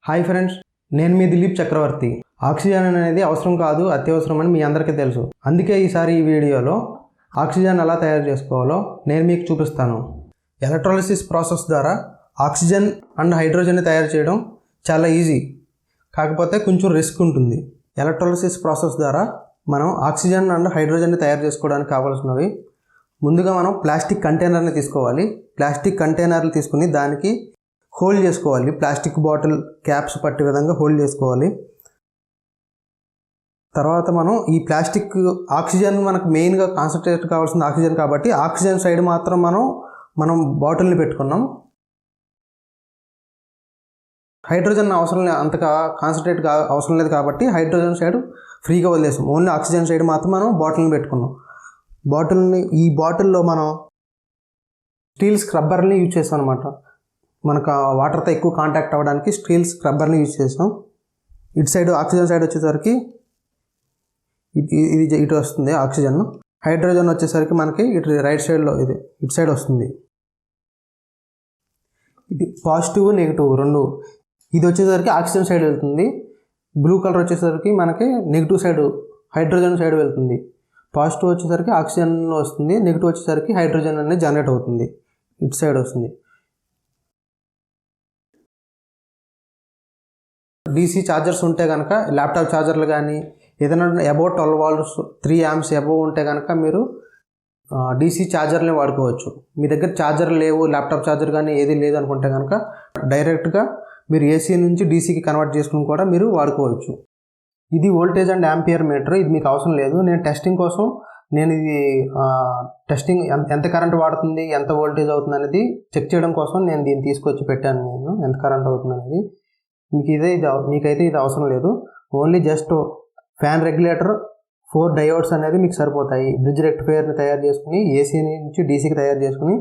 Hi friends, నేను మీ దిలీప్ చక్రవర్తి. Oxygen అనేది అవసరం కాదు, అత్యవసరం అని మీ అందరికీ తెలుసు. అందుకే ఈసారి ఈ వీడియోలో ఆక్సిజన్ ఎలా తయారు చేసుకోవాలో నేను మీకు చూపిస్తాను. ఎలక్ట్రాలిసిస్ ప్రాసెస్ ద్వారా ఆక్సిజన్ అండ్ హైడ్రోజన్ని తయారు చేయడం చాలా ఈజీ, కాకపోతే కొంచెం రిస్క్ ఉంటుంది. ఎలక్ట్రాలిసిస్ ప్రాసెస్ ద్వారా మనం ఆక్సిజన్ అండ్ హైడ్రోజన్ని తయారు చేసుకోవడానికి కావాల్సినవి, ముందుగా మనం ప్లాస్టిక్ కంటైనర్ని తీసుకోవాలి. ప్లాస్టిక్ కంటైనర్లు తీసుకుని దానికి హోల్డ్ చేసుకోవాలి. ప్లాస్టిక్ బాటిల్ క్యాప్స్ పట్టే విధంగా హోల్డ్ చేసుకోవాలి. తర్వాత మనం ఈ ప్లాస్టిక్ ఆక్సిజన్ మనకు మెయిన్గా కాన్సన్ట్రేట్ కావాల్సిన ఆక్సిజన్ కాబట్టి ఆక్సిజన్ సైడ్ మాత్రం మనం బాటిల్ని పెట్టుకున్నాం. హైడ్రోజన్ అవసరం అంతగా కాన్సన్ట్రేట్ అవసరం లేదు కాబట్టి హైడ్రోజన్ సైడ్ ఫ్రీగా వదిలేసాం. ఓన్లీ ఆక్సిజన్ సైడ్ మాత్రం మనం బాటిల్ని పెట్టుకున్నాం. ఈ బాటిల్లో మనం స్టీల్ స్క్రబ్బర్ని యూజ్ చేస్తాం అనమాట. మనకు వాటర్తో ఎక్కువ కాంటాక్ట్ అవ్వడానికి స్టీల్ స్క్రబ్బర్ని యూజ్ చేసాం. ఇటు సైడ్ ఆక్సిజన్ సైడ్ వచ్చేసరికి ఇది ఇటు వస్తుంది ఆక్సిజన్. హైడ్రోజన్ వచ్చేసరికి మనకి ఇటు రైట్ సైడ్లో ఇటు సైడ్ వస్తుంది. ఇది పాజిటివ్ నెగిటివ్ రెండు. ఇది వచ్చేసరికి ఆక్సిజన్ సైడ్ వెళ్తుంది. బ్లూ కలర్ వచ్చేసరికి మనకి నెగిటివ్ సైడ్ హైడ్రోజన్ సైడ్ వెళ్తుంది. పాజిటివ్ వచ్చేసరికి ఆక్సిజన్ వస్తుంది, నెగిటివ్ వచ్చేసరికి హైడ్రోజన్ అనేది జనరేట్ అవుతుంది, ఇటు సైడ్ వస్తుంది. డీసీ ఛార్జర్స్ ఉంటే కనుక, ల్యాప్టాప్ ఛార్జర్లు కానీ ఏదైనా అబౌవ్ 12 volts 3 amps అబౌవ్ ఉంటే కనుక మీరు డీసీ ఛార్జర్ని వాడుకోవచ్చు. మీ దగ్గర ఛార్జర్ లేవు, ల్యాప్టాప్ ఛార్జర్ కానీ ఏది లేదు అనుకుంటే కనుక డైరెక్ట్గా మీరు ఏసీ నుంచి డీసీకి కన్వర్ట్ చేసుకుని కూడా మీరు వాడుకోవచ్చు. ఇది వోల్టేజ్ అండ్ యాంపియర్ మీటర్. ఇది మీకు అవసరం లేదు. నేను టెస్టింగ్ కోసం ఇది టెస్టింగ్ ఎంత కరెంట్ వాడుతుంది, ఎంత వోల్టేజ్ అవుతుంది అనేది చెక్ చేయడం కోసం నేను దీన్ని తీసుకొచ్చి పెట్టాను. నేను ఎంత కరెంట్ అవుతుంది అనేది మీకైతే ఇది అవసరం లేదు. Only just fan regulator 4 diodes అనేది మీకు సరిపోతాయి. బ్రిడ్జ్ రెక్టిఫైయర్ని తయారు చేసుకుని ఏసీ నుంచి డీసీకి తయారు చేసుకుని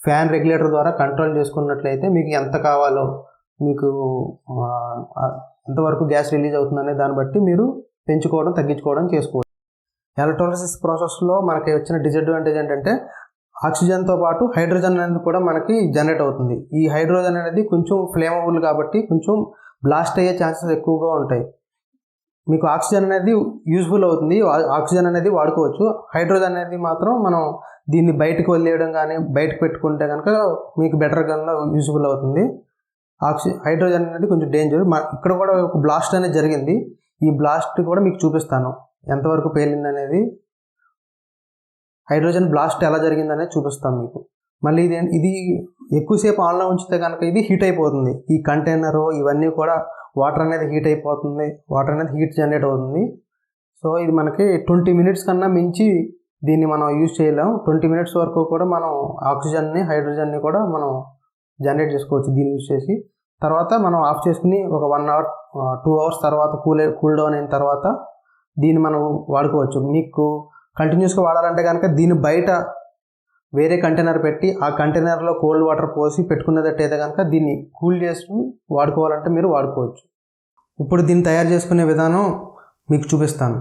ఫ్యాన్ రెగ్యులేటర్ ద్వారా కంట్రోల్ చేసుకున్నట్లయితే మీకు ఎంత కావాలో, మీకు ఎంతవరకు గ్యాస్ రిలీజ్ అవుతుందనే దాన్ని బట్టి మీరు పెంచుకోవడం తగ్గించుకోవడం చేసుకోవచ్చు. ఎలక్ట్రాలిసిస్ ప్రాసెస్లో మనకి వచ్చిన డిసడ్వాంటేజ్ ఏంటంటే ఆక్సిజన్తో పాటు హైడ్రోజన్ అనేది కూడా మనకి జనరేట్ అవుతుంది. ఈ హైడ్రోజన్ అనేది కొంచెం ఫ్లేమబుల్ కాబట్టి కొంచెం బ్లాస్ట్ అయ్యే ఛాన్సెస్ ఎక్కువగా ఉంటాయి. మీకు ఆక్సిజన్ అనేది యూజ్ఫుల్ అవుతుంది, ఆక్సిజన్ అనేది వాడుకోవచ్చు. హైడ్రోజన్ అనేది మాత్రం మనం దీన్ని బయటకు వదిలేయడం కానీ బయటకు పెట్టుకుంటే కనుక మీకు బెటర్గా యూజ్ఫుల్ అవుతుంది. హైడ్రోజన్ అనేది కొంచెం డేంజర్. ఇక్కడ కూడా ఒక బ్లాస్ట్ అనేది జరిగింది. ఈ బ్లాస్ట్ కూడా మీకు చూపిస్తాను ఎంతవరకు పేలింది అనేది. హైడ్రోజన్ బ్లాస్ట్ ఎలా జరిగిందనేది చూపిస్తాను మీకు. మళ్ళీ ఇది ఎక్కువసేపు ఆన్లో ఉంచితే కనుక ఇది హీట్ అయిపోతుంది. ఈ కంటైనరు ఇవన్నీ కూడా వాటర్ అనేది హీట్ అయిపోతుంది, వాటర్ అనేది హీట్ జనరేట్ అవుతుంది. సో ఇది మనకి 20 minutes కన్నా మించి దీన్ని మనం యూజ్ చేయలేం. 20 minutes వరకు కూడా మనం ఆక్సిజన్ని హైడ్రోజన్ని కూడా మనం జనరేట్ చేసుకోవచ్చు దీన్ని యూజ్ చేసి. తర్వాత మనం ఆఫ్ చేసుకుని ఒక 1 hour 2 hours తర్వాత కూల్ డౌన్ అయిన తర్వాత దీన్ని మనం వాడుకోవచ్చు. మీకు కంటిన్యూస్గా వాడాలంటే కనుక దీన్ని బయట వేరే కంటైనర్ పెట్టి ఆ కంటైనర్లో కోల్డ్ వాటర్ పోసి పెట్టుకునేటట్టయితే కనుక దీన్ని కూల్ చేసి వాడుకోవాలంటే మీరు వాడుకోవచ్చు. ఇప్పుడు దీన్ని తయారు చేసుకునే విధానం మీకు చూపిస్తాను.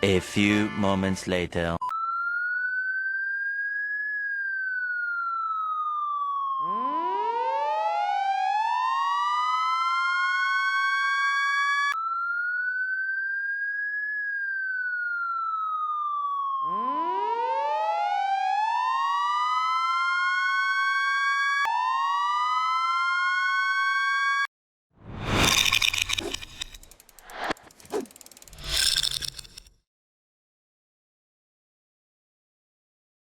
A few moments later.